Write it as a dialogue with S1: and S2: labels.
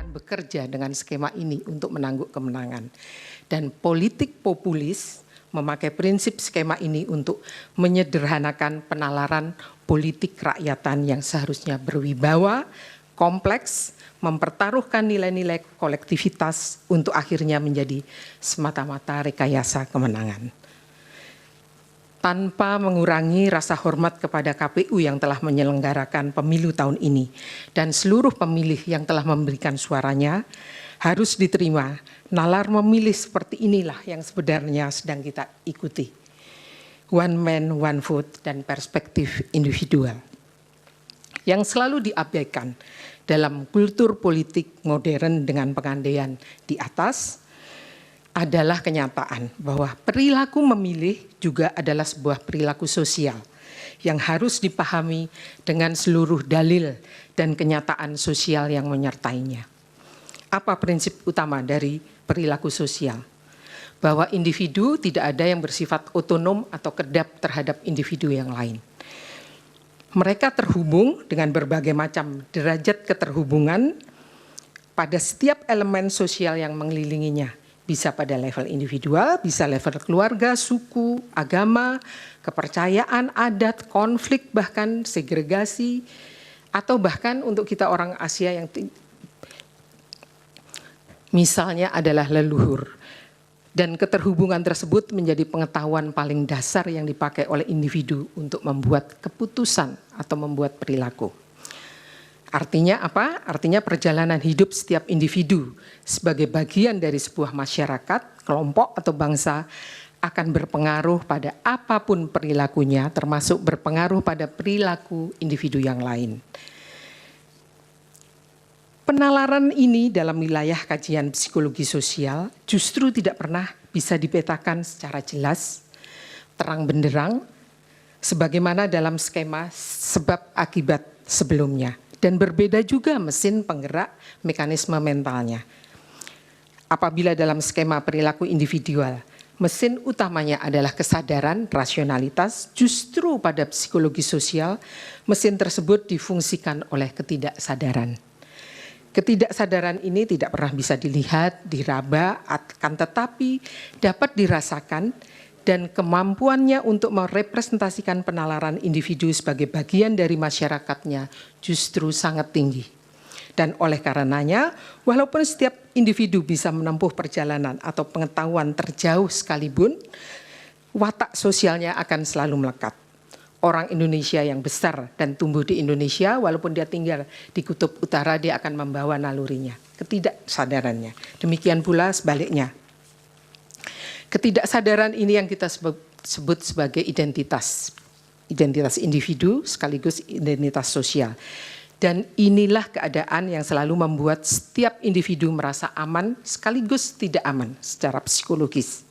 S1: akan bekerja dengan skema ini untuk menangguk kemenangan. Dan politik populis memakai prinsip skema ini untuk menyederhanakan penalaran politik kerakyatan yang seharusnya berwibawa, kompleks, mempertaruhkan nilai-nilai kolektivitas untuk akhirnya menjadi semata-mata rekayasa kemenangan. Tanpa mengurangi rasa hormat kepada KPU yang telah menyelenggarakan pemilu tahun ini dan seluruh pemilih yang telah memberikan suaranya, harus diterima nalar memilih seperti inilah yang sebenarnya sedang kita ikuti. One man, one vote, dan perspektif individual. Yang selalu diabaikan dalam kultur politik modern dengan pengandaian di atas adalah kenyataan bahwa perilaku memilih juga adalah sebuah perilaku sosial yang harus dipahami dengan seluruh dalil dan kenyataan sosial yang menyertainya. Apa prinsip utama dari perilaku sosial? Bahwa individu tidak ada yang bersifat otonom atau kedap terhadap individu yang lain. Mereka terhubung dengan berbagai macam derajat keterhubungan pada setiap elemen sosial yang mengelilinginya. Bisa pada level individual, bisa level keluarga, suku, agama, kepercayaan, adat, konflik, bahkan segregasi, atau bahkan untuk kita orang Asia yang misalnya adalah leluhur. Dan keterhubungan tersebut menjadi pengetahuan paling dasar yang dipakai oleh individu untuk membuat keputusan atau membuat perilaku. Artinya apa? Artinya perjalanan hidup setiap individu sebagai bagian dari sebuah masyarakat, kelompok atau bangsa akan berpengaruh pada apapun perilakunya, termasuk berpengaruh pada perilaku individu yang lain. Penalaran ini dalam wilayah kajian psikologi sosial justru tidak pernah bisa dipetakan secara jelas, terang benderang, sebagaimana dalam skema sebab akibat sebelumnya. Dan berbeda juga mesin penggerak mekanisme mentalnya. Apabila dalam skema perilaku individual, mesin utamanya adalah kesadaran, rasionalitas, justru pada psikologi sosial, mesin tersebut difungsikan oleh ketidaksadaran. Ketidaksadaran ini tidak pernah bisa dilihat, diraba, akan tetapi dapat dirasakan dan kemampuannya untuk merepresentasikan penalaran individu sebagai bagian dari masyarakatnya justru sangat tinggi. Dan oleh karenanya, walaupun setiap individu bisa menempuh perjalanan atau pengetahuan terjauh sekalipun, watak sosialnya akan selalu melekat. Orang Indonesia yang besar dan tumbuh di Indonesia, walaupun dia tinggal di kutub utara, dia akan membawa nalurinya, ketidaksadarannya. Demikian pula sebaliknya. Ketidaksadaran ini yang kita sebut sebagai identitas individu sekaligus identitas sosial. Dan inilah keadaan yang selalu membuat setiap individu merasa aman sekaligus tidak aman secara psikologis.